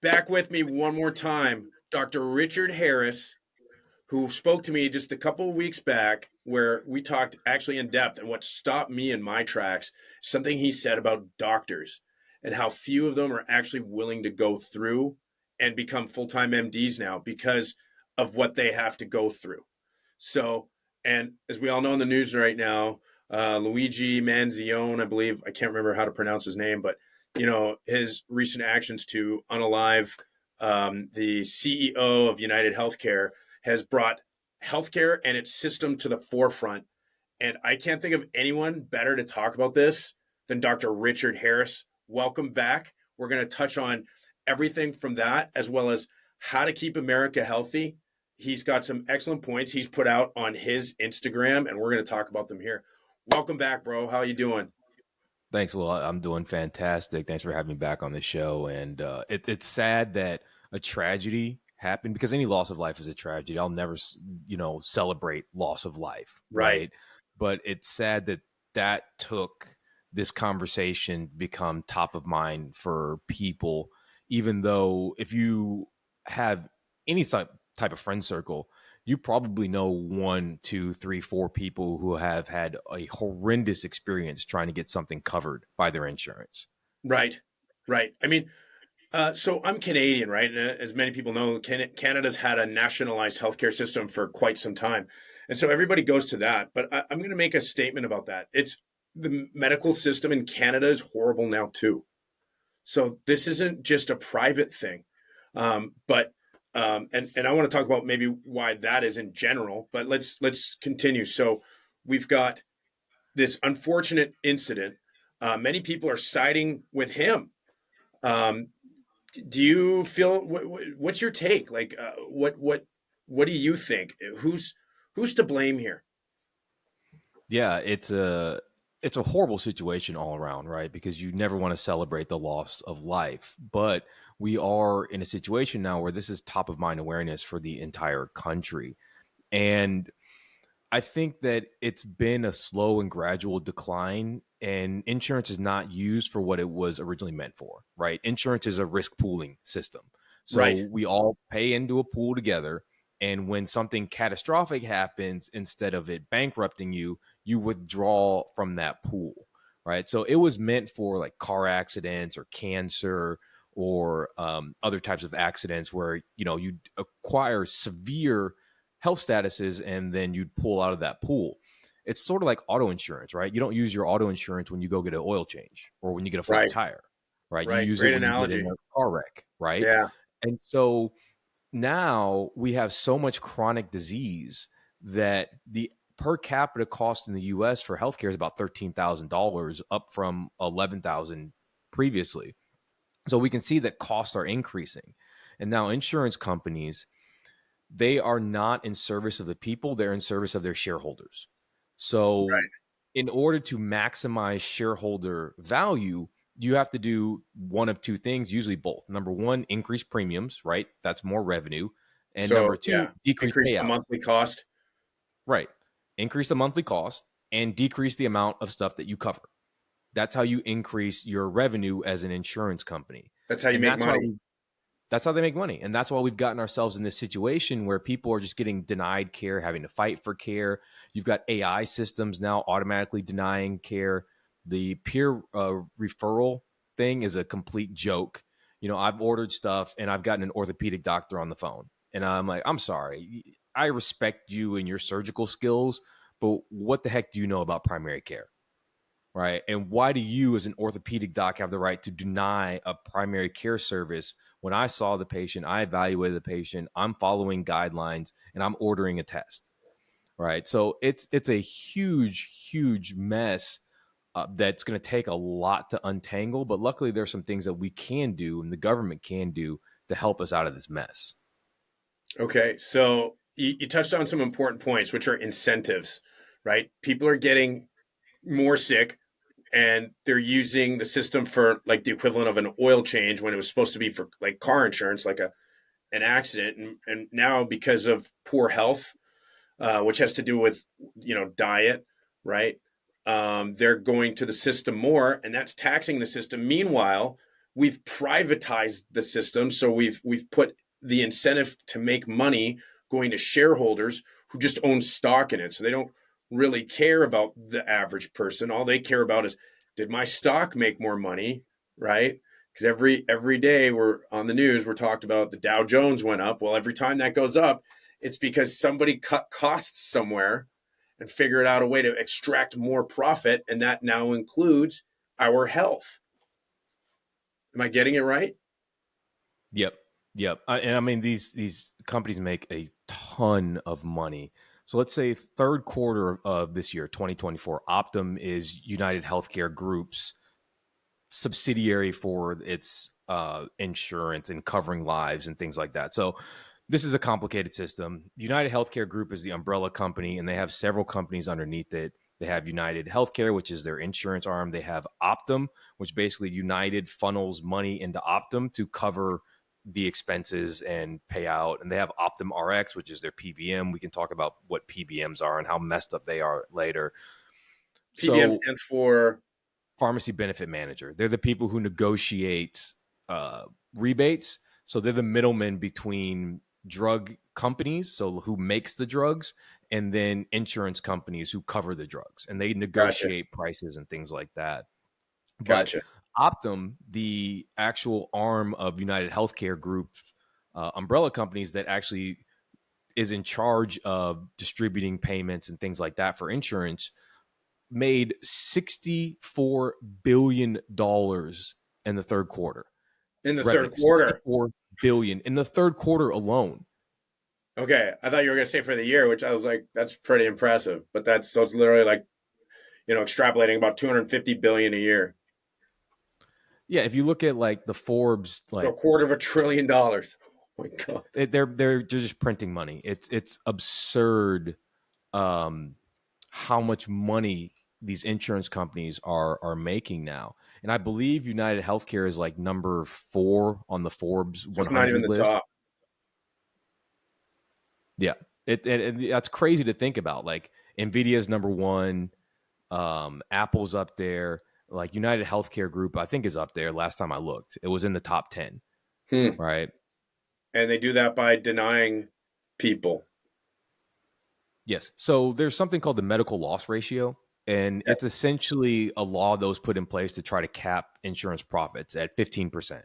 Back with me one more time, Dr. Richard Harris, who spoke to me just a couple of weeks back, where we talked actually in depth. And what stopped me in my tracks, something he said about doctors and how few of them are actually willing to go through and become full time MDs now because of what they have to go through. So, and as we all know in the news right now, Luigi Manzione, I believe, I can't remember how to pronounce his name, but his recent actions to unalive the CEO of United Healthcare has brought healthcare and its system to the forefront. And I can't think of anyone better to talk about this than Dr. Richard Harris. Welcome back. We're going to touch on everything from that, as well as how to keep America healthy. He's got some excellent points he's put out on his Instagram, and we're going to talk about them here. Welcome back, bro. How you doing? Thanks. Well, I'm doing fantastic. Thanks for having me back on the show. And it's sad that a tragedy happened because any loss of life is a tragedy. I'll never, celebrate loss of life, Right. right? But it's sad that that took this conversation to become top of mind for people, even though if you have any type of friend circle, you probably know one, two, three, four people who have had a horrendous experience trying to get something covered by their insurance. Right. Right. I mean, so I'm Canadian, right? And as many people know, Canada's had a nationalized healthcare system for quite some time. And so everybody goes to that. But I'm going to make a statement about that. It's the medical system in Canada is horrible now, too. So this isn't just a private thing. And I want to talk about maybe why that is in general, but let's continue. So we've got this unfortunate incident. Many people are siding with him. Um, do you feel what's your take? Like, what do you think? Who's to blame here? Yeah, it's a horrible situation all around, right? Because you never want to celebrate the loss of life, but we are in a situation now where this is top of mind awareness for the entire country. And I think that it's been a slow and gradual decline, and insurance is not used for what it was originally meant for, right? Insurance is a risk pooling system. Right, So we all pay into a pool together. And when something catastrophic happens, instead of it bankrupting you, you withdraw from that pool, right? So it was meant for like car accidents or cancer or other types of accidents where, you acquire severe health statuses and then you'd pull out of that pool. It's sort of like auto insurance, right? You don't use your auto insurance when you go get an oil change or when you get a flat right, tire, right? You right. use it Great when you get in analogy. a car wreck, right? Yeah, And so now we have so much chronic disease that the per capita cost in the US for healthcare is about $13,000, up from 11,000 previously. So we can see that costs are increasing. And now insurance companies, they are not in service of the people, they're in service of their shareholders. So, right. in order to maximize shareholder value, you have to do one of two things, usually both. Number one, increase premiums, right? That's more revenue. And number So two, yeah, decrease increase the payouts, monthly cost. right? Increase the monthly cost and decrease the amount of stuff that you cover. That's how you increase your revenue as an insurance company. That's how you And make that's why money. we that's how they make money. And that's why we've gotten ourselves in this situation where people are just getting denied care, having to fight for care. You've got AI systems now automatically denying care. The peer referral thing is a complete joke. I've ordered stuff and I've gotten an orthopedic doctor on the phone. And I'm like, I'm sorry. I respect you and your surgical skills, but what the heck do you know about primary care? Right. And why do you, as an orthopedic doc, have the right to deny a primary care service when I saw the patient, I evaluated the patient, I'm following guidelines, and I'm ordering a test? Right. So it's a huge mess that's going to take a lot to untangle. But luckily, there's some things that we can do and the government can do to help us out of this mess. Okay, so you touched on some important points, which are incentives, right? People are getting more sick and they're using the system for like the equivalent of an oil change when it was supposed to be for like car insurance, like an accident. And now because of poor health, which has to do with, diet, right? They're going to the system more and that's taxing the system. Meanwhile, we've privatized the system. So we've put the incentive to make money going to shareholders who just own stock in it. So they don't really care about the average person. All they care about is, did my stock make more money, right? Because every day we're on the news, we're talked about the Dow Jones went up. Well, every time that goes up, it's because somebody cut costs somewhere and figured out a way to extract more profit, and that now includes our health. Am I getting it right? Yep. Yep. And I mean, these companies make a ton of money. So let's say third quarter of this year, 2024, Optum is United Healthcare Group's subsidiary for its insurance and covering lives and things like that. So this is a complicated system. United Healthcare Group is the umbrella company, and they have several companies underneath it. They have United Healthcare, which is their insurance arm. They have Optum, which basically United funnels money into Optum to cover the expenses and pay out. And they have Optum RX, which is their PBM. We can talk about what PBMs are and how messed up they are later. PBM So stands for pharmacy benefit manager. They're the people who negotiate rebates. So they're the middlemen between drug companies, so who makes the drugs, and then insurance companies who cover the drugs, and they gotcha, negotiate prices and things like that. But gotcha. Optum, the actual arm of United Healthcare Group, umbrella companies that actually is in charge of distributing payments and things like that for insurance, made $64 billion in the third quarter. In the third Revenue, quarter. 64 billion in the third quarter alone. Okay, I thought you were gonna say for the year, which I was like, that's pretty impressive. But that's so it's literally like extrapolating about 250 billion a year. Yeah, if you look at like the Forbes, So a like quarter of $1 trillion. Oh my god. they're just printing money. It's absurd how much money these insurance companies are making now. And I believe United Healthcare is like number 4 on the Forbes So it's not even 100 the list. top. Yeah, that's crazy to think about. Like Nvidia's number 1, Apple's up there. Like United Healthcare Group, I think is up there. Last time I looked, it was in the top 10. Hmm. Right? And they do that by denying people. Yes. So there's something called the medical loss ratio, and Yeah. it's essentially a law that was put in place to try to cap insurance profits at 15%.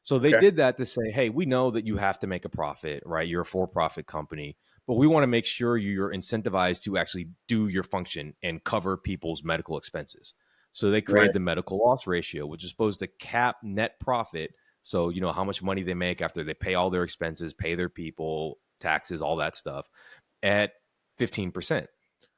So they Okay. did that to say, hey, we know that you have to make a profit, right? You're a for-profit company, but we want to make sure you're incentivized to actually do your function and cover people's medical expenses. So they Right. created the medical loss ratio, which is supposed to cap net profit. So, how much money they make after they pay all their expenses, pay their people, taxes, all that stuff at 15%.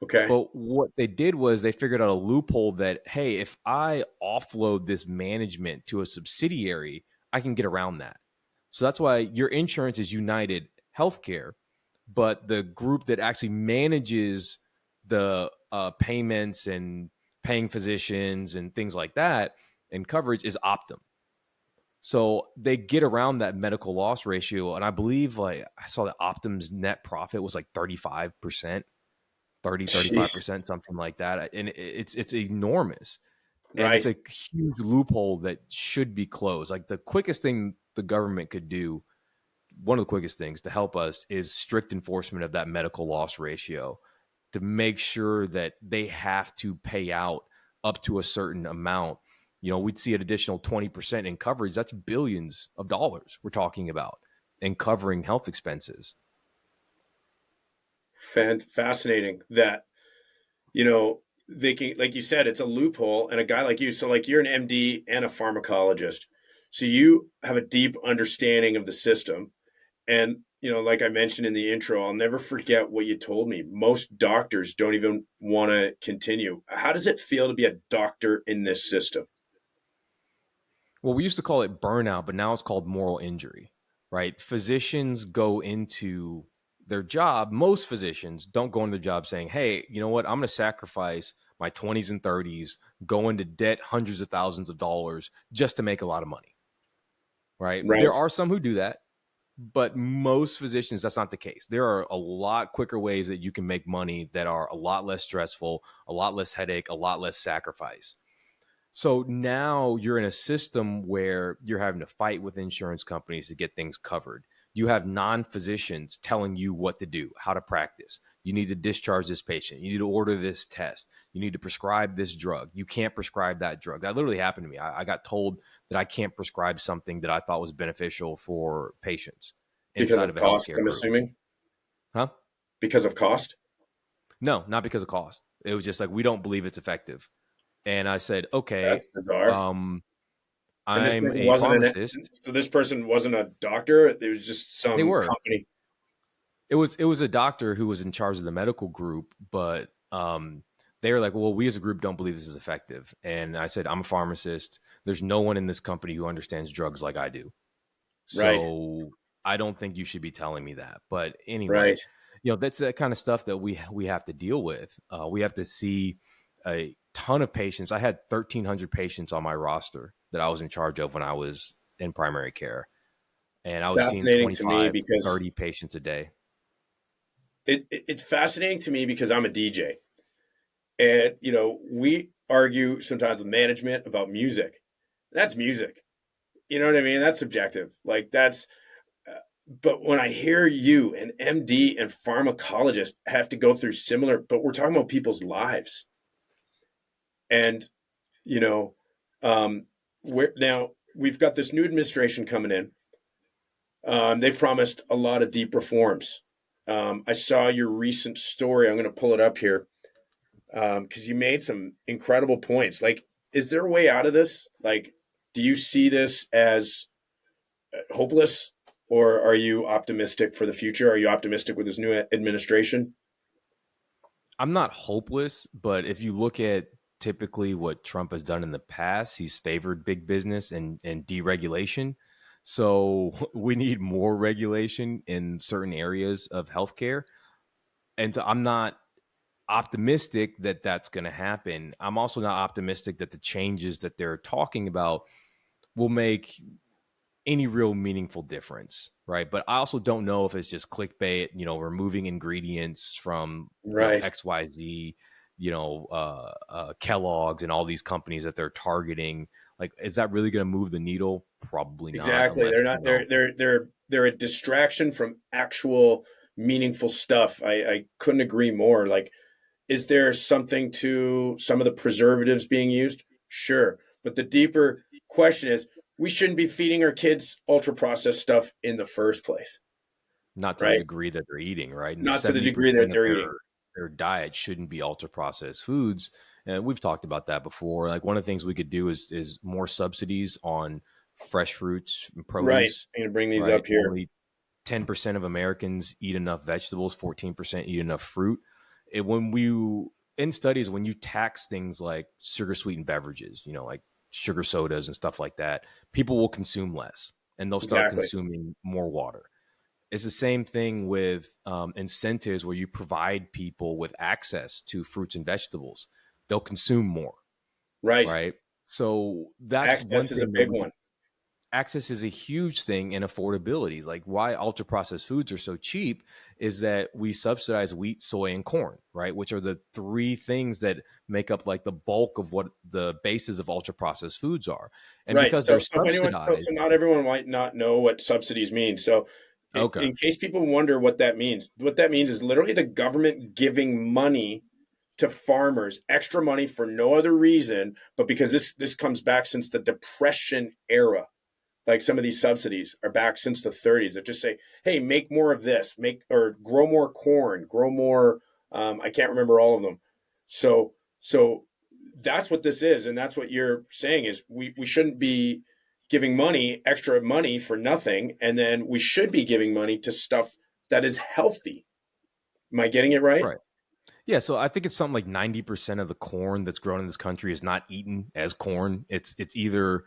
Okay. But what they did was they figured out a loophole that, hey, if I offload this management to a subsidiary, I can get around that. So that's why your insurance is United Healthcare, but the group that actually manages the payments and paying physicians and things like that and coverage is Optum. So they get around that medical loss ratio. And I believe like I saw that Optum's net profit was like 35%. 30, Jeez. 35%, something like that. And it's enormous. And it's Right. a huge loophole that should be closed. Like the quickest thing the government could do, one of the quickest things to help us is strict enforcement of that medical loss ratio to make sure that they have to pay out up to a certain amount. We'd see an additional 20% in coverage. That's billions of dollars we're talking about in covering health expenses. Fascinating that they can, like you said, it's a loophole, and a guy like you, so like you're an MD and a pharmacologist, so you have a deep understanding of the system. And like I mentioned in the intro, I'll never forget what you told me. Most doctors don't even want to continue. How does it feel to be a doctor in this system? Well, we used to call it burnout, but now it's called moral injury, right? Physicians go into their job. Most physicians don't go into their job saying, hey, you know what? I'm going to sacrifice my 20s and 30s, go into debt hundreds of thousands of dollars just to make a lot of money, right? Right. There are some who do that, but most physicians, that's not the case. There are a lot quicker ways that you can make money that are a lot less stressful, a lot less headache, a lot less sacrifice. So now you're in a system where you're having to fight with insurance companies to get things covered. You have non-physicians telling you what to do, how to practice. You need to discharge this patient. You need to order this test. You need to prescribe this drug. You can't prescribe that drug. That literally happened to me. I got told that I can't prescribe something that I thought was beneficial for patients Because inside of of a cost, healthcare I'm group. assuming. Huh? Because of cost. No, not because of cost. It was just like, we don't believe it's effective. And I said, okay, That's bizarre. um, And this I'm person a wasn't pharmacist. so this person wasn't a doctor. It was just They some were. company. It was a doctor who was in charge of the medical group, but they were like, "Well, we as a group don't believe this is effective." And I said, "I'm a pharmacist. There's no one in this company who understands drugs like I do. Right. So I don't think you should be telling me that." But Right. anyway, that's that kind of stuff that we have to deal with. We have to see a ton of patients. I had 1,300 patients on my roster that I was in charge of when I was in primary care, and I was seeing Fascinating to me 25, because 30 patients a day. it's fascinating to me because I'm a DJ. And, we argue sometimes with management about music. That's music. You know what I mean? That's subjective. Like but when I hear you, an MD and pharmacologist, have to go through similar, but we're talking about people's lives. And, you know, we're now we've got this new administration coming in. They've promised a lot of deep reforms. I saw your recent story. I'm going to pull it up here because you made some incredible points. Like, is there a way out of this? Like, do you see this as hopeless, or are you optimistic for the future? Are you optimistic with this new administration? I'm not hopeless, but if you look at typically what Trump has done in the past, he's favored big business and deregulation. So we need more regulation in certain areas of healthcare. And so I'm not optimistic that that's going to happen. I'm also not optimistic that the changes that they're talking about will make any real meaningful difference, right? But I also don't know if it's just clickbait, removing ingredients from, Right. XYZ, Kellogg's and all these companies that they're targeting. Like, is that really going to move the needle? Probably not, Exactly. They're unless, not. They're a distraction from actual meaningful stuff. I couldn't agree more. Like, is there something to some of the preservatives being used? Sure, but the deeper question is, we shouldn't be feeding our kids ultra processed stuff in the first place, not to the right? degree that they're eating, right? And Not to the degree 70% that of they're their eating. their diet shouldn't be ultra processed foods. And we've talked about that before. Like, one of the things we could do is more subsidies on fresh fruits and Right. produce, I'm going to bring these right? up here. Only 10% of Americans eat enough vegetables, 14% eat enough fruit. When we in studies, when you tax things like sugar sweetened beverages, like sugar sodas and stuff like that, people will consume less and they'll start Exactly. consuming more water. It's the same thing with incentives where you provide people with access to fruits and vegetables. They'll consume more, Right. right? So that's one Access is a thing that big we one. can. Access is a huge thing in affordability. Like, why ultra processed foods are so cheap is that we subsidize wheat, soy, and corn, right? Which are the three things that make up like the bulk of what the bases of ultra processed foods are. And Right. because they're So if anyone, subsidized, so not everyone might not know what subsidies mean. So okay, in case people wonder what that means is literally the government giving money to farmers, extra money for no other reason, but because this comes back since the Depression era. Like some of these subsidies are back since the 30s that just say, hey, make more of this, make or grow more corn, grow more. I can't remember all of them. So that's what this is, and that's what you're saying is we shouldn't be giving money, extra money for nothing, and then we should be giving money to stuff that is healthy. Am I getting it right? right. Yeah, so I think it's something like 90% of the corn that's grown in this country is not eaten as corn. It's either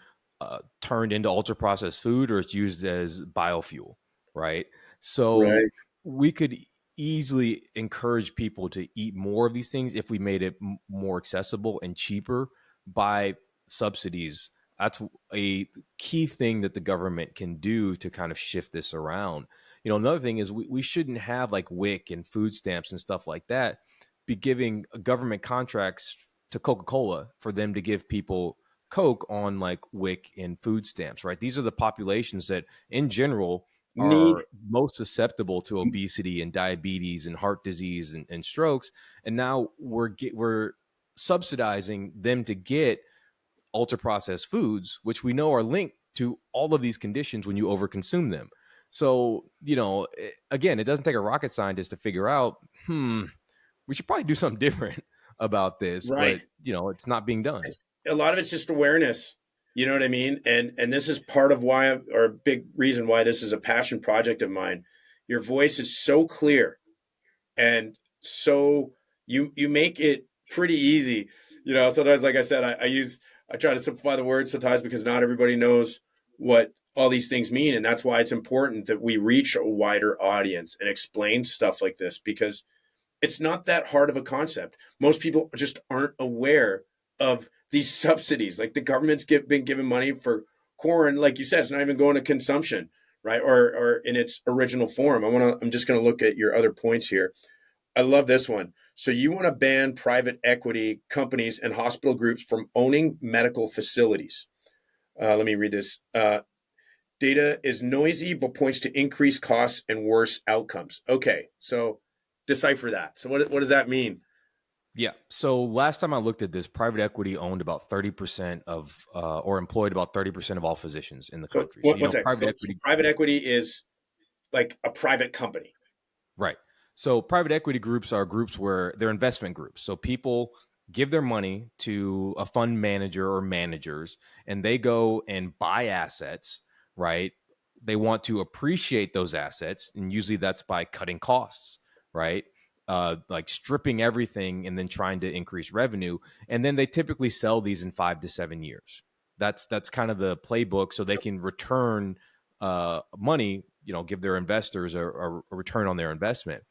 turned into ultra processed food or it's used as biofuel, right? So Right. we could easily encourage people to eat more of these things if we made it more accessible and cheaper by subsidies. That's a key thing that the government can do to kind of shift this around. Another thing is we shouldn't have like WIC and food stamps and stuff like that be giving government contracts to Coca-Cola for them to give people Coke on like WIC and food stamps, right? These are the populations that in general Need are most susceptible to obesity and diabetes and heart disease and strokes. And now we're subsidizing them to get ultra processed foods, which we know are linked to all of these conditions when you overconsume them. So, again, it doesn't take a rocket scientist to figure out, we should probably do something different about this, but right. it's not being done. It's a lot of it's just awareness. You know what I mean? And this is part of why or a big reason why this is a passion project of mine. Your voice is so clear and so you make it pretty easy. Sometimes, like I said, I try to simplify the words sometimes because not everybody knows what all these things mean, and that's why it's important that we reach a wider audience and explain stuff like this, because it's not that hard of a concept. Most people just aren't aware of these subsidies. Like the government's been giving money for corn, like you said, it's not even going to consumption, right? Or in its original form. I'm just gonna look at your other points here. I love this one. So you want to ban private equity companies and hospital groups from owning medical facilities. Let me read this. Data is noisy, but points to increased costs and worse outcomes. Okay, so decipher that. So what does that mean? Yeah. So last time I looked at this, private equity owned about 30% of, or employed about 30% of all physicians in the So country. So, what's that? private So equity. private equity is like a private company. Right. So private equity groups are groups where they're investment groups. So people give their money to a fund manager or managers, and they go and buy assets, right? They want to appreciate those assets, and usually that's by cutting costs, right? Like stripping everything and then trying to increase revenue. And then they typically sell these in 5 to 7 years. That's kind of the playbook, so they So can return money, give their investors a return on their investment.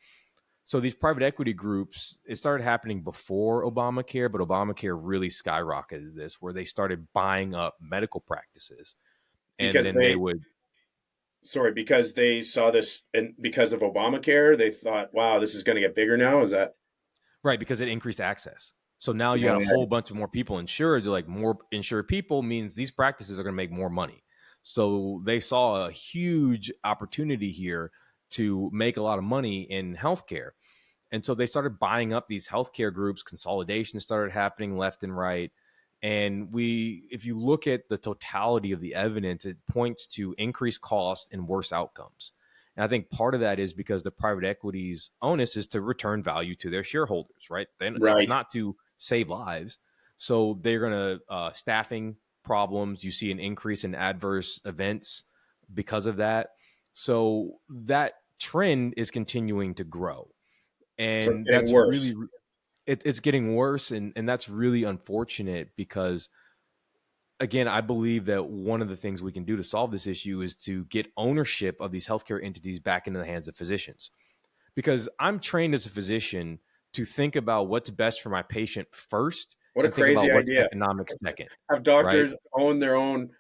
So these private equity groups, it started happening before Obamacare, but Obamacare really skyrocketed this, where they started buying up medical practices, and because then they they would. because they saw this, and because of Obamacare, they thought, wow, this is going to get bigger now. Is that Right, because it increased access. So now you got a right? whole bunch of more people insured. Like more insured people means these practices are going to make more money. So they saw a huge opportunity here to make a lot of money in healthcare. And so they started buying up these healthcare groups. Consolidation started happening left and right. And if you look at the totality of the evidence, it points to increased cost and worse outcomes. And I think part of that is because the private equity's onus is to return value to their shareholders, right? Then it's Right. not to save lives. So they're going to, staffing problems. You see an increase in adverse events because of that. So that trend is continuing to grow. So it's And getting that's worse really, it's getting worse. And that's really unfortunate because, again, I believe that one of the things we can do to solve this issue is to get ownership of these healthcare entities back into the hands of physicians. Because I'm trained as a physician to think about what's best for my patient first What a and think crazy about what's idea. economic second, Have right? doctors own their own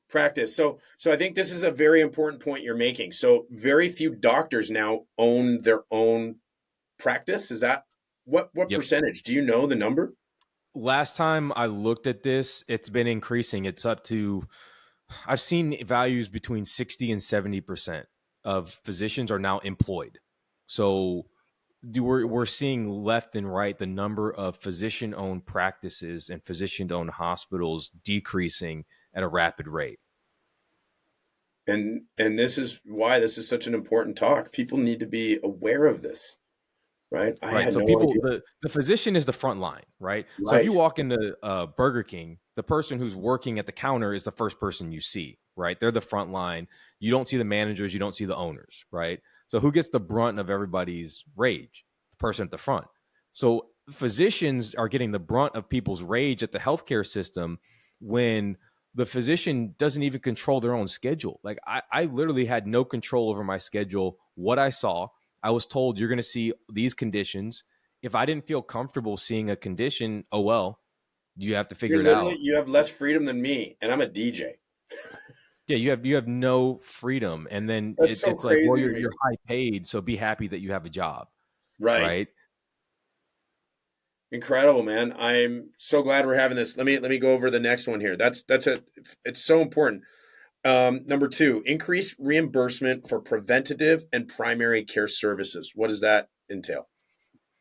practice. So I think this is a very important point you're making. So very few doctors now own their own practice. Is that what Yep. percentage? Do you know the number? Last time I looked at this, it's been increasing. It's up to, I've seen values between 60 and 70% of physicians are now employed. So we're seeing left and right the number of physician owned practices and physician owned hospitals decreasing at a rapid rate. And this is why this is such an important talk. People need to be aware of this, right? I Right. had So no people, idea. the physician is the front line, right? So if you Right. walk into Burger King, the person who's working at the counter is the first person you see, right? They're the front line. You don't see the managers, you don't see the owners, right? So who gets the brunt of everybody's rage? The person at the front. So physicians are getting the brunt of people's rage at the healthcare system when the physician doesn't even control their own schedule. Like I literally had no control over my schedule, what I saw. I was told you're going to see these conditions. If I didn't feel comfortable seeing a condition, oh well, you have to figure You're it literally out. you have less freedom than me, and I'm a DJ. Yeah, you have no freedom, and then That's so it's like, well, crazy to me. you're high paid, so be happy that you have a job, Right. right? Incredible, man. I'm so glad we're having this. Let me go over the next one here. It's so important. Number two, increase reimbursement for preventative and primary care services. What does that entail?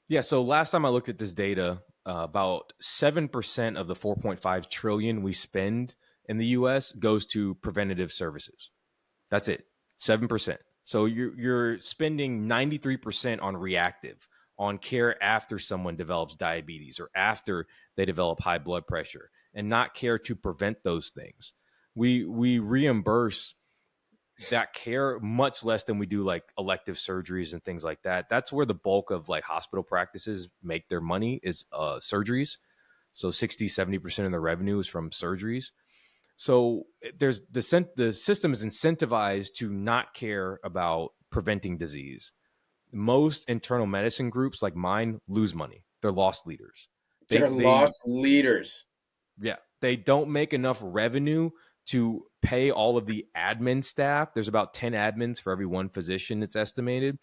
Yeah. So last time I looked at this data, about 7% of the 4.5 trillion we spend in the US goes to preventative services. That's it. 7%. So you're spending 93% on reactive, on care after someone develops diabetes or after they develop high blood pressure, and not care to prevent those things. We reimburse that care much less than we do like elective surgeries and things like that. That's where the bulk of like hospital practices make their money is surgeries. So 60-70% of the revenue is from surgeries. So there's the system is incentivized to not care about preventing disease. Most internal medicine groups like mine lose money. They're loss leaders. They're They lost leaders. Yeah, they don't make enough revenue to pay all of the admin staff. There's about 10 admins for every one physician, it's estimated.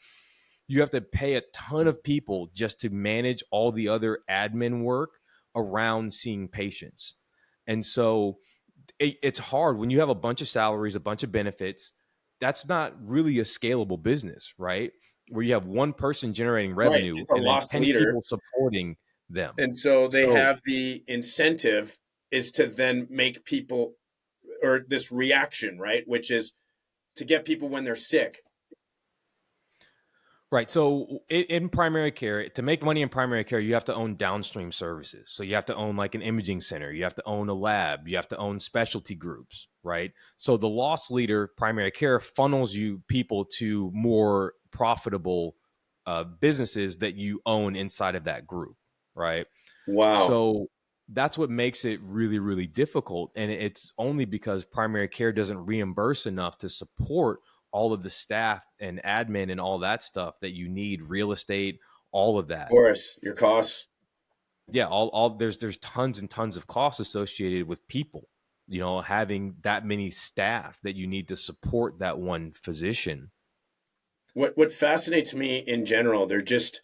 You have to pay a ton of people just to manage all the other admin work around seeing patients. And so it's hard when you have a bunch of salaries, a bunch of benefits. That's not really a scalable business, right? Where you have one person generating Right. revenue It's a and then lost 10 leader. people supporting them. And so they So have the incentive is to then make people, or this reaction, right? Which is to get people when they're sick. right. So in primary care, to make money in primary care, you have to own downstream services. So you have to own like an imaging center, you have to own a lab, you have to own specialty groups, right? So the loss leader, primary care, funnels you people to more profitable businesses that you own inside of that group, right? Wow. So that's what makes it really, really difficult. And it's only because primary care doesn't reimburse enough to support all of the staff and admin and all that stuff that you need, real estate, all of Of that. course, your costs. Yeah, all there's tons and tons of costs associated with people, having that many staff that you need to support that one physician. What fascinates me in general, there just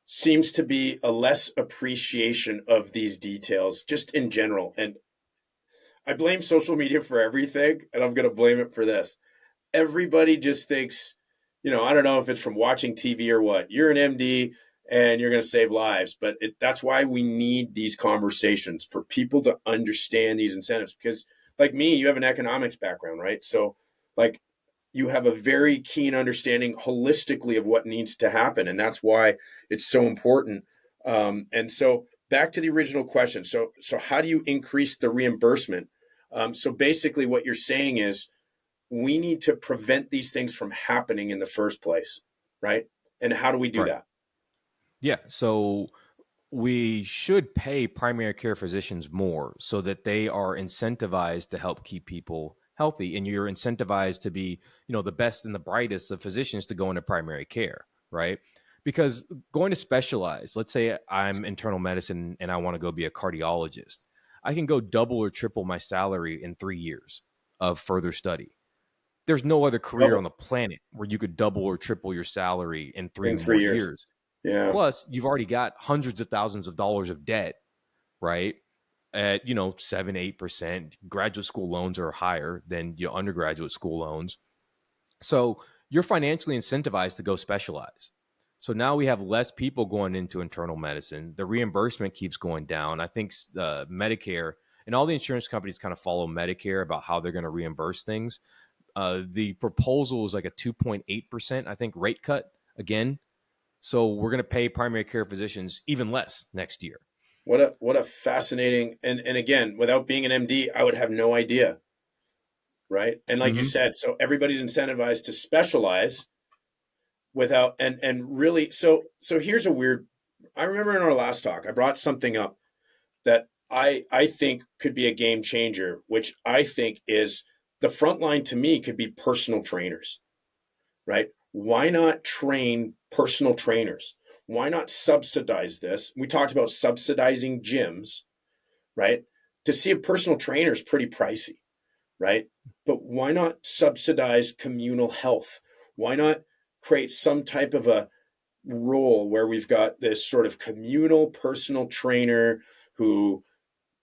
seems to be a less appreciation of these details just in general. And I blame social media for everything, and I'm going to blame it for this. Everybody just thinks, I don't know if it's from watching TV or what. You're an MD and you're going to save lives, but that's why we need these conversations for people to understand these incentives. Because, like me, you have an economics background, right? So, like, you have a very keen understanding holistically of what needs to happen, and that's why it's so important. And so, back to the original question. So how do you increase the reimbursement? So basically, what you're saying is we need to prevent these things from happening in the first place, right? And how do we do Right. that? Yeah. So we should pay primary care physicians more so that they are incentivized to help keep people healthy, and you're incentivized to be the best and the brightest of physicians to go into primary care, right? Because going to specialize, let's say I'm internal medicine and I want to go be a cardiologist, I can go double or triple my salary in 3 years of further study. There's no other career on Double the planet where you could double or triple your salary in three in more 3 years. years Yeah. Plus, you've already got hundreds of thousands of dollars of debt, right? At 7-8%. Graduate school loans are higher than your undergraduate school loans. So you're financially incentivized to go specialize. So now we have less people going into internal medicine. The reimbursement keeps going down. I think Medicare and all the insurance companies kind of follow Medicare about how they're going to reimburse things. The proposal is like a 2.8%, I think, rate cut again. So we're going to pay primary care physicians even less next year. What a fascinating, and again, without being an MD, I would have no idea, right? And like you Mm-hmm. said, so everybody's incentivized to specialize without and really so here's a weird. I remember in our last talk, I brought something up that I think could be a game changer, which I think is the front line to me could be personal trainers, right? Why not train personal trainers? Why not subsidize this? We talked about subsidizing gyms, right? To see a personal trainer is pretty pricey, right? But why not subsidize communal health? Why not create some type of a role where we've got this sort of communal personal trainer who,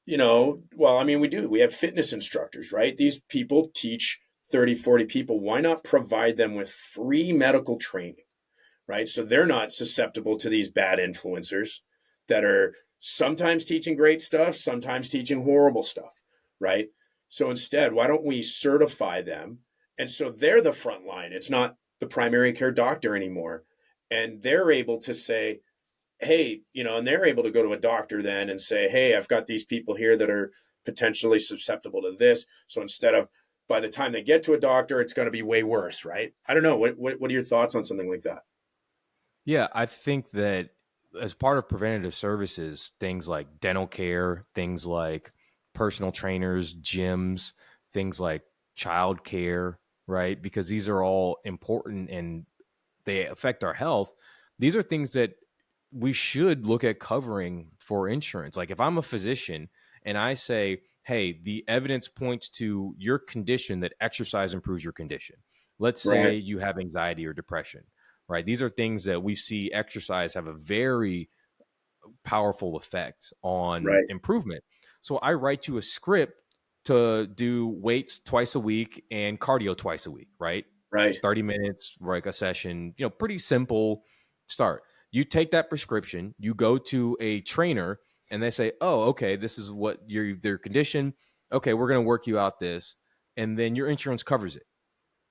well, I mean, we have fitness instructors, right? These people teach 30, 40 people. Why not provide them with free medical training, right? So they're not susceptible to these bad influencers that are sometimes teaching great stuff, sometimes teaching horrible stuff, right? So instead, why don't we certify them? And so they're the front line. It's not the primary care doctor anymore. And they're able to say, hey, and they're able to go to a doctor then and say, hey, I've got these people here that are potentially susceptible to this. So instead of by the time they get to a doctor, it's going to be way worse, right? I don't know. What are your thoughts on something like that? Yeah, I think that as part of preventative services, things like dental care, things like personal trainers, gyms, things like child care, right? Because these are all important and they affect our health. These are things that we should look at covering for insurance. Like if I'm a physician and I say, hey, the evidence points to your condition that exercise improves your condition. Let's say Right, you have anxiety or depression, right? These are things that we see exercise have a very powerful effect on right, improvement. So I write you a script to do weights twice a week and cardio twice a week, right? right, 30 minutes, like a session, pretty simple start. You take that prescription, you go to a trainer, and they say, oh, okay, this is what their condition. Okay, we're going to work you out this. And then your insurance covers it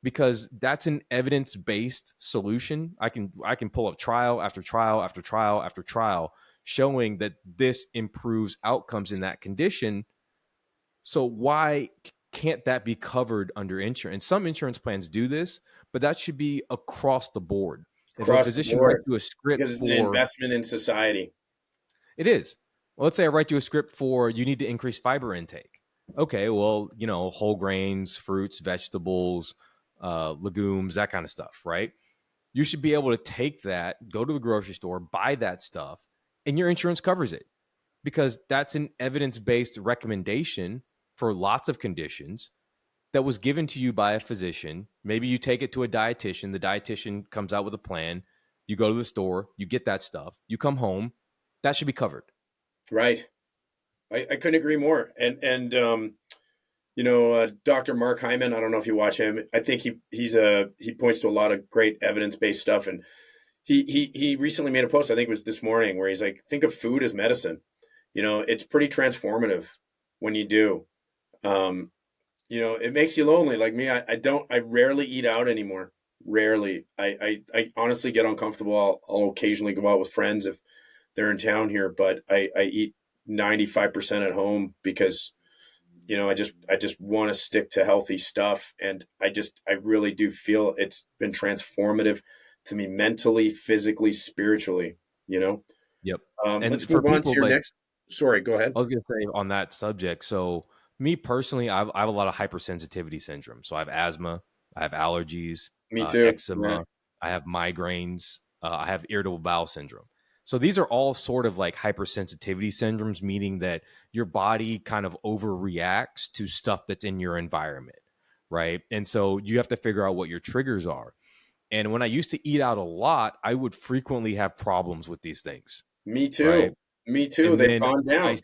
because that's an evidence-based solution. I can pull up trial after trial after trial after trial showing that this improves outcomes in that condition. So why can't that be covered under insurance? And some insurance plans do this, but that should be across the board. If a across the physician writes board, you a script because it's an for investment in society. it is. Well, let's say I write you a script for you need to increase fiber intake. Okay, well, whole grains, fruits, vegetables, legumes, that kind of stuff, right? You should be able to take that, go to the grocery store, buy that stuff, and your insurance covers it because that's an evidence based recommendation for lots of conditions that was given to you by a physician. Maybe you take it to a dietitian, the dietitian comes out with a plan, you go to the store, you get that stuff, you come home, that should be covered. Right. I couldn't agree more. Dr. Mark Hyman, I don't know if you watch him. I think he points to a lot of great evidence-based stuff. And he recently made a post, I think it was this morning, where he's like, think of food as medicine. It's pretty transformative when you do. Um, it makes you lonely. Like me, I rarely eat out anymore. Rarely. I honestly get uncomfortable. I'll occasionally go out with friends if they're in town here, but I eat 95% at home because I just want to stick to healthy stuff. And I really do feel it's been transformative to me mentally, physically, spiritually, you know? Yep. And Let's for move on to people your like, next. Sorry, go ahead. I was going to say on that subject. So, me personally, I have a lot of hypersensitivity syndrome. So, I have asthma, I have allergies, Me too. Yeah. eczema, I have migraines, I have irritable bowel syndrome. So, these are all sort of like hypersensitivity syndromes, meaning that your body kind of overreacts to stuff that's in your environment. Right. And so, you have to figure out what your triggers are. And when I used to eat out a lot, I would frequently have problems with these things. Me Right. too. Me too. And They've then gone I down.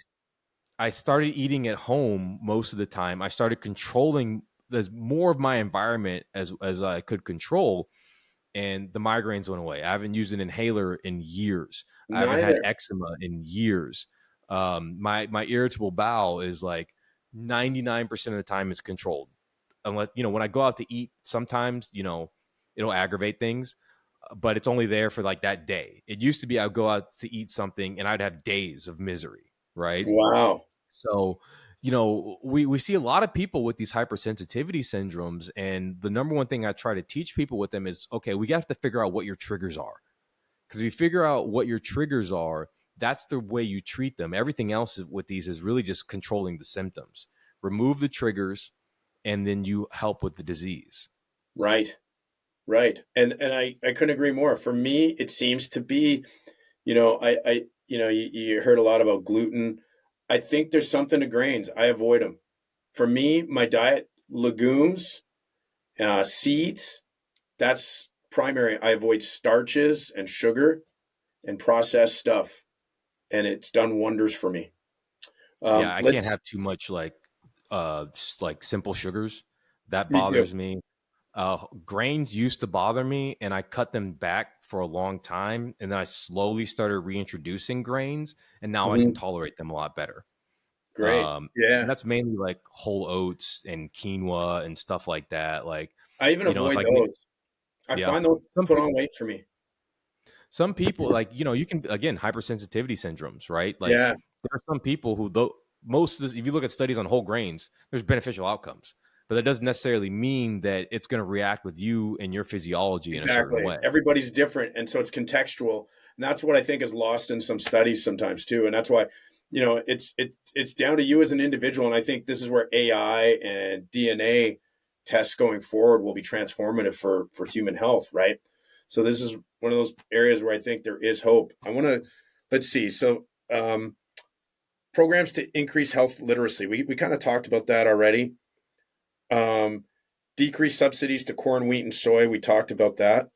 I started eating at home most of the time. I started controlling as more of my environment as I could control, and the migraines went away. I haven't used an inhaler in years. I haven't had Neither. eczema in years. My irritable bowel is like 99% of the time is controlled. Unless when I go out to eat, sometimes it'll aggravate things, but it's only there for like that day. It used to be I'd go out to eat something and I'd have days of misery, right? Wow. So, we see a lot of people with these hypersensitivity syndromes. And the number one thing I try to teach people with them is okay, we have to figure out what your triggers are. Because if you figure out what your triggers are, that's the way you treat them. Everything else with these is really just controlling the symptoms. Remove the triggers, and then you help with the disease. Right. Right. And I couldn't agree more. For me, it seems to be, you heard a lot about gluten. I think there's something to grains. I avoid them. For me, my diet, legumes, seeds, that's primary, I avoid starches and sugar and processed stuff, and it's done wonders for me. Yeah, I can't Let's have too much like simple sugars. That Me too. bothers me. Grains used to bother me, and I cut them back for a long time, and then I slowly started reintroducing grains, and now I can Mhm. tolerate them a lot better. Great. And Yeah. that's mainly like whole oats and quinoa and stuff like that. Like, I even if avoid I can get, those. I yeah, find those some put people, on weight for me. some people like, you can, again, hypersensitivity syndromes, right? Like, Yeah, there are some people who, though, most of this, if you look at studies on whole grains, there's beneficial outcomes, but that doesn't necessarily mean that it's going to react with you and your physiology in a certain exactly. way. Everybody's different, and so it's contextual, and that's what I think is lost in some studies sometimes too. And that's why, it's down to you as an individual. And I think this is where AI and DNA tests going forward will be transformative for human health, right? So this is one of those areas where I think there is hope. I want to Let's see. So programs to increase health literacy. We kind of talked about that already. Um, Decrease subsidies to corn, wheat, and soy. We talked about that.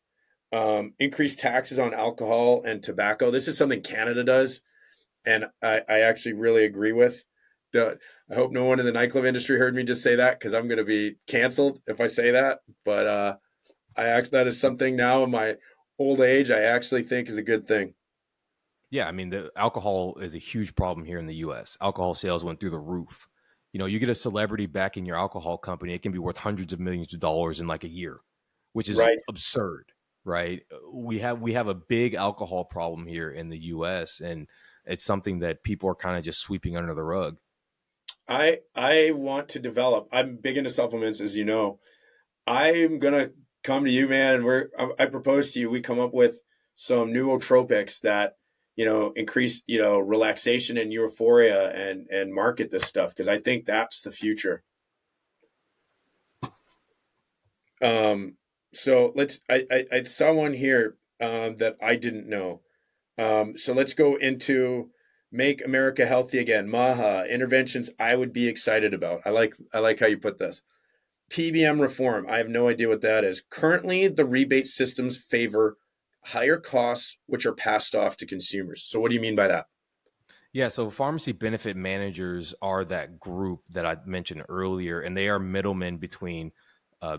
Increase taxes on alcohol and tobacco. This is something Canada does, and I actually really agree with. I hope no one in the nightclub industry heard me just say that, because I'm going to be canceled if I say that. But that is something now in my old age I actually think is a good thing. Yeah, I mean, the alcohol is a huge problem here in the US. Alcohol sales went through the roof. You get a celebrity backing your alcohol company, it can be worth hundreds of millions of dollars in like a year, which is Right. absurd, right? We have a big alcohol problem here in the US, and it's something that people are kind of just sweeping under the rug. I want to develop. I'm big into supplements, as you know. I'm gonna come to you, man. I propose to you. We come up with some nootropics that increase relaxation and euphoria, and market this stuff, because I think that's the future. Um, so let's. I saw one here that I didn't know. So let's go into make America healthy again. Maha interventions I would be excited about. I like how you put this. PBM reform. I have no idea what that is. Currently, the rebate systems favor higher costs, which are passed off to consumers. So, what do you mean by that? Yeah, so pharmacy benefit managers are that group that I mentioned earlier, and they are middlemen between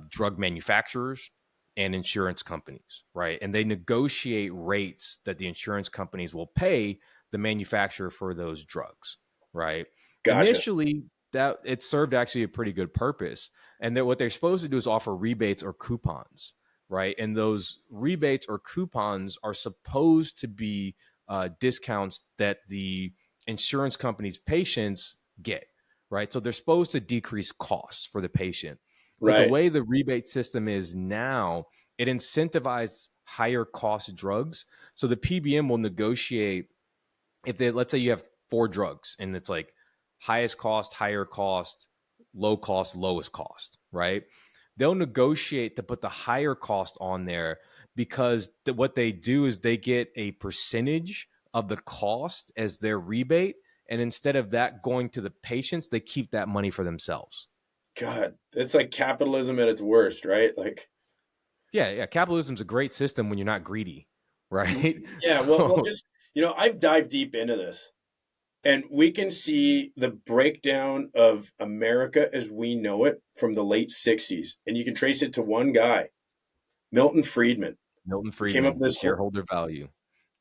drug manufacturers and insurance companies, right? And they negotiate rates that the insurance companies will pay the manufacturer for those drugs, right? Gotcha. Initially, that it served actually a pretty good purpose, and that what they're supposed to do is offer rebates or coupons, right? And those rebates or coupons are supposed to be discounts that the insurance company's patients get, right? So they're supposed to decrease costs for the patient. But the Right. way the rebate system is now, it incentivizes higher cost drugs. So the PBM will negotiate if they, let's say you have four drugs and it's like highest cost, higher cost, low cost, lowest cost, right? They'll negotiate to put the higher cost on there because what they do is they get a percentage of the cost as their rebate. And instead of that going to the patients, they keep that money for themselves. God, it's like capitalism at its worst, right? Like, Yeah, yeah. Capitalism's a great system when you're not greedy, right? yeah. Well, So just I've dived deep into this, and we can see the breakdown of America as we know it from the late '60s, and you can trace it to one guy, Milton Friedman. Milton He came up Friedman, with this whole. shareholder value.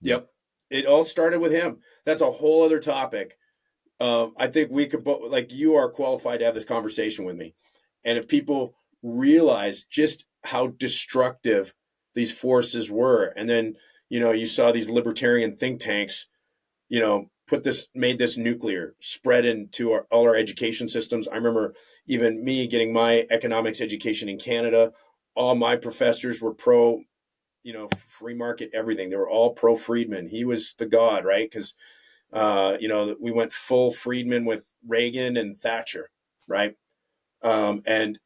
Yep. Yep. It all started with him. That's a whole other topic. I think we could, like, you are qualified to have this conversation with me. And if people realize just how destructive these forces were, and then, you saw these libertarian think tanks, made this nuclear, spread into all our education systems. I remember even me getting my economics education in Canada. All my professors were pro, free market everything. They were all pro Friedman. He was the god, right? Because we went full Friedman with Reagan and Thatcher, right? And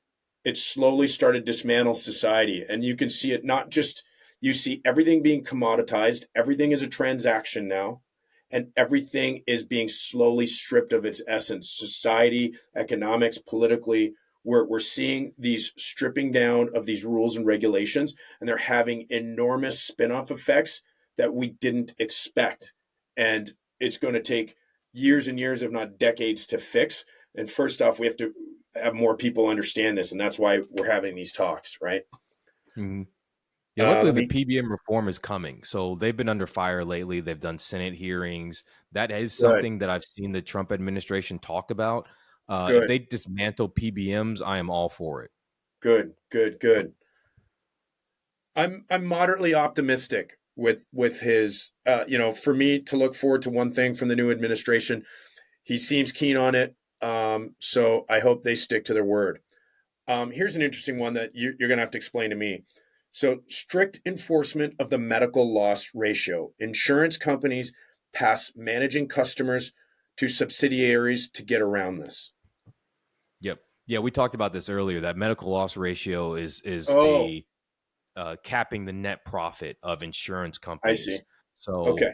it slowly started dismantle society, and you can see it. Not just You see everything being commoditized. Everything is a transaction now, and everything is being slowly stripped of its essence. Society, economics, politically, we're seeing these stripping down of these rules and regulations, and they're having enormous spin-off effects that we didn't expect. And it's going to take years and years, if not decades, to fix. And first off, we have to have more people understand this, and that's why we're having these talks, right? Mm-hmm. Yeah, luckily Let the me PBM reform is coming. So they've been under fire lately. They've done Senate hearings. That is good, something that I've seen the Trump administration talk about. If good, they dismantle PBMs, I am all for it. good, good, good. I'm moderately optimistic with his. For me to look forward to one thing from the new administration, he seems keen on it. So I hope they stick to their word. Here's an interesting one that you're going to have to explain to me. So, strict enforcement of the medical loss ratio. Insurance companies pass managing customers to subsidiaries to get around this. Yep. Yeah, we talked about this earlier. That medical loss ratio is Oh, a capping the net profit of insurance I see. companies. So Okay.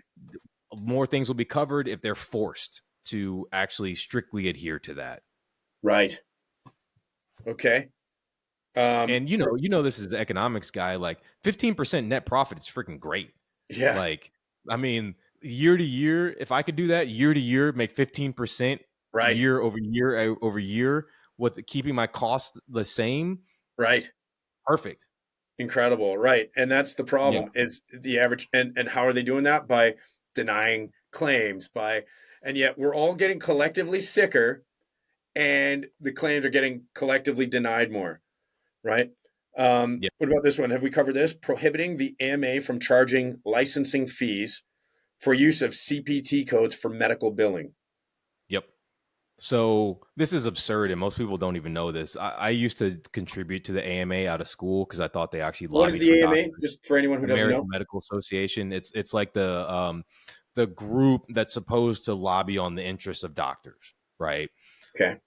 more things will be covered if they're forced to actually strictly adhere to that. Right. Okay. Um, And for, this is the economics guy. Like 15% net profit is freaking great. yeah. Like, I mean, year to year, if I could do that year to year, make 15% Right. year over year with keeping my cost the same, Right. perfect. Incredible. Right. And that's the Yeah. problem is the average. And how are they doing that? By denying claims, and yet we're all getting collectively sicker and the claims are getting collectively denied more. Right. Yep. What about this one? Have we covered this? Prohibiting the AMA from charging licensing fees for use of CPT codes for medical billing. Yep. So this is absurd, and most people don't even know this. I used to contribute to the AMA out of school because I thought they actually What is lobbied the for AMA? doctors. Just for anyone who doesn't American know. Medical Association. It's like the group that's supposed to lobby on the interests of doctors, right? Okay.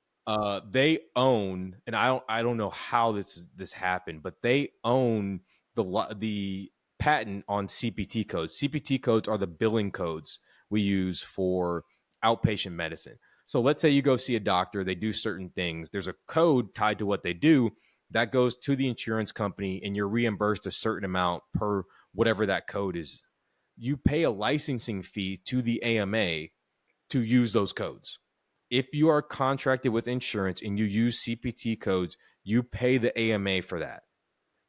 They own, and I don't know how this happened, but they own the patent on CPT codes. CPT codes are the billing codes we use for outpatient medicine. So let's say you go see a doctor, they do certain things. There's a code tied to what they do that goes to the insurance company, and you're reimbursed a certain amount per whatever that code is. You pay a licensing fee to the AMA to use those codes. If you are contracted with insurance and you use CPT codes, you pay the AMA for that.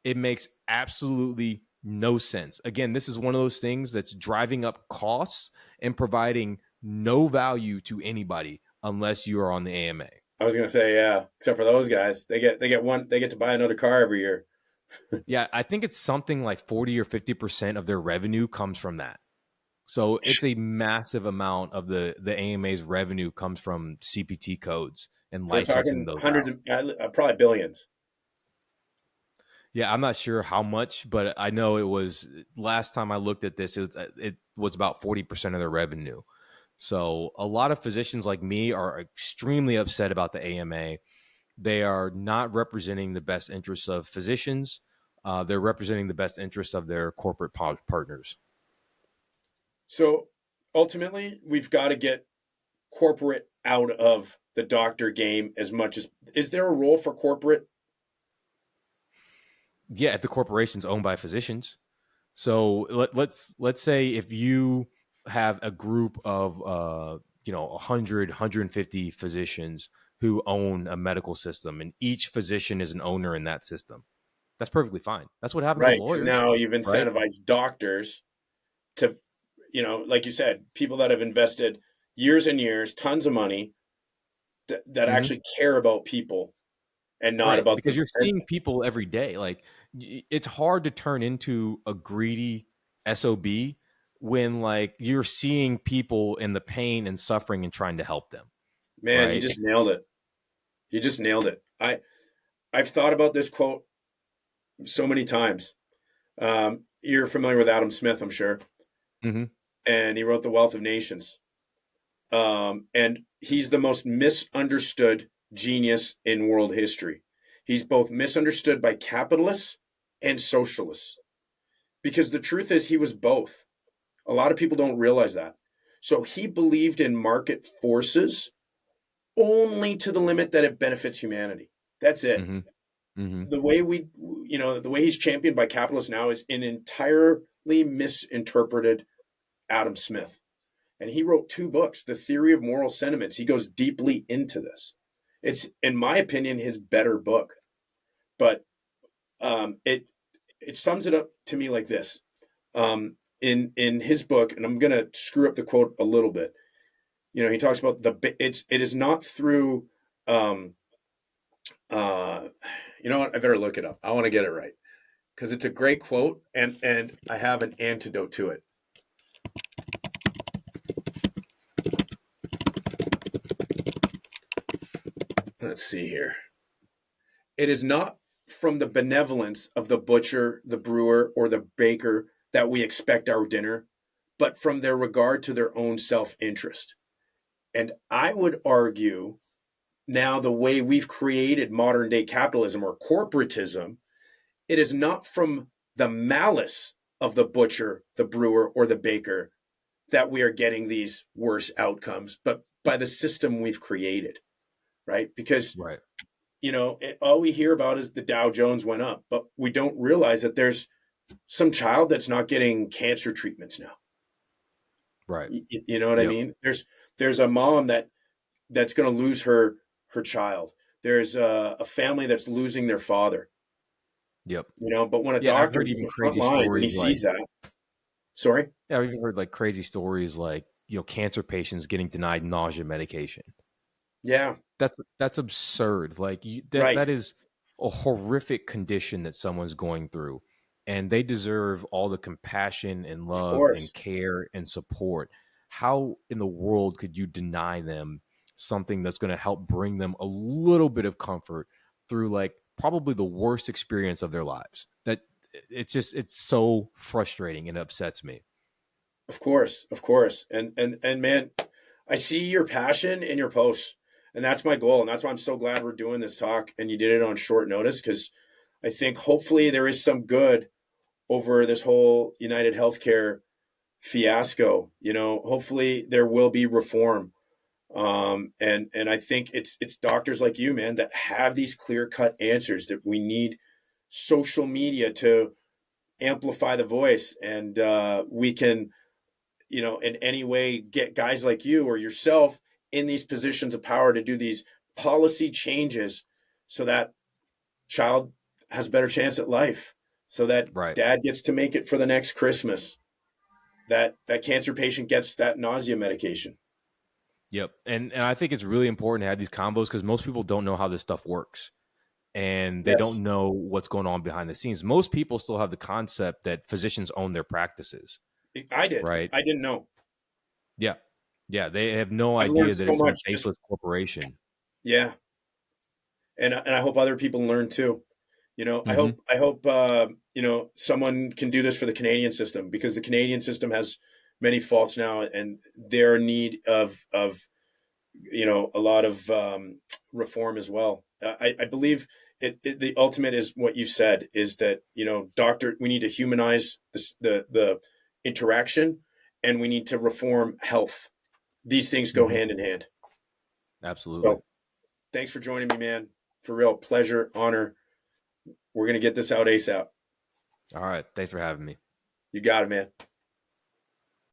It makes absolutely no sense. Again, this is one of those things that's driving up costs and providing no value to anybody unless you are on the AMA. I was gonna say, yeah, except for those guys. They get to buy another car every year. Yeah, I think it's something like 40 or 50% of their revenue comes from that. So it's a massive amount of the AMA's revenue comes from CPT codes and So we're licensing talking those hundreds out. of probably billions. Yeah, I'm not sure how much, but I know it was last time I looked at this, it was about 40% of their revenue. So a lot of physicians like me are extremely upset about the AMA. They are not representing the best interests of physicians. They're representing the best interests of their corporate partners. So ultimately, we've got to get corporate out of the doctor game as much as. Is there a role for corporate? Yeah, if the corporation's owned by physicians. So let's say if you have a group of 150 physicians who own a medical system, and each physician is an owner in that system. That's perfectly fine. That's what happens with Right, because lawyers, now you've right? incentivized doctors to, like you said, people that have invested years and years, tons of money that Hmm. actually care about people and not Right, about because the. you're And seeing people every day. Like it's hard to turn into a greedy SOB when like you're seeing people in the pain and suffering and trying to help them, man, you right? just nailed it. You just nailed it. I've thought about this quote so many times. You're familiar with Adam Smith, I'm sure, Hmm. and he wrote The Wealth of Nations. And he's the most misunderstood genius in world history. He's both misunderstood by capitalists and socialists because the truth is he was both. A lot of people don't realize that. So he believed in market forces only to the limit that it benefits humanity. That's it. Mm-hmm. Mm-hmm. The way the way he's championed by capitalists now is an entirely misinterpreted Adam Smith. And he wrote 2 books, The Theory of Moral Sentiments. He goes deeply into this. It's, in my opinion, his better book. But it sums it up to me like this. In his book, and I'm going to screw up the quote a little bit. He talks about it is not through you know what? I better look it up. I want to get it right because it's a great quote, and I have an antidote to it. Let's see here. It is not from the benevolence of the butcher, the brewer, or the baker that we expect our dinner, but from their regard to their own self-interest. And I would argue now the way we've created modern day capitalism or corporatism, it is not from the malice of the butcher, the brewer, or the baker that we are getting these worse outcomes, but by the system we've created, right? Because Right. all we hear about is the Dow Jones went up, but we don't realize that there's some child that's not getting cancer treatments now. Right. You know what I Yep. mean? There's a mom that's going to lose her child. There's a family that's losing their father. Yep. But when a Yeah, I've heard doctor's in even the front crazy lines and he stories like, sees that, sorry, yeah, I've even heard like crazy stories like, cancer patients getting denied nausea medication. yeah, That's absurd. Like right, that is a horrific condition that someone's going through, and they deserve all the compassion and of love and course, care and support. How in the world could you deny them something that's going to help bring them a little bit of comfort through like probably the worst experience of their lives? That it's so frustrating and upsets me. of course, and man, I see your passion in your posts, and that's my goal, and that's why I'm so glad we're doing this talk, and you did it on short notice because I think hopefully there is some good over this whole United Healthcare fiasco. Hopefully there will be reform. And I think it's doctors like you, man, that have these clear cut answers that we need social media to amplify the voice, and we can, in any way get guys like you or yourself in these positions of power to do these policy changes so that child has a better chance at life, so that Right. dad gets to make it for the next Christmas, that cancer patient gets that nausea medication. Yep. And I think it's really important to have these combos because most people don't know how this stuff works, and they Yes, don't know what's going on behind the scenes. Most people still have the concept that physicians own their practices, I did. right? I didn't know. Yeah. Yeah. They have no I've learned idea that so it's some much. Just faceless corporation. yeah, and I hope other people learn too. I Hmm. hope someone can do this for the Canadian system, because the Canadian system has many faults now, and they're in need of a lot of reform as well. I believe the ultimate is what you said, is that we need to humanize the interaction, and we need to reform health. These things go Hmm. hand in hand. Absolutely. So thanks for joining me, man. For real, pleasure, honor. We're gonna get this out ASAP. All right. Thanks for having me. You got it, man.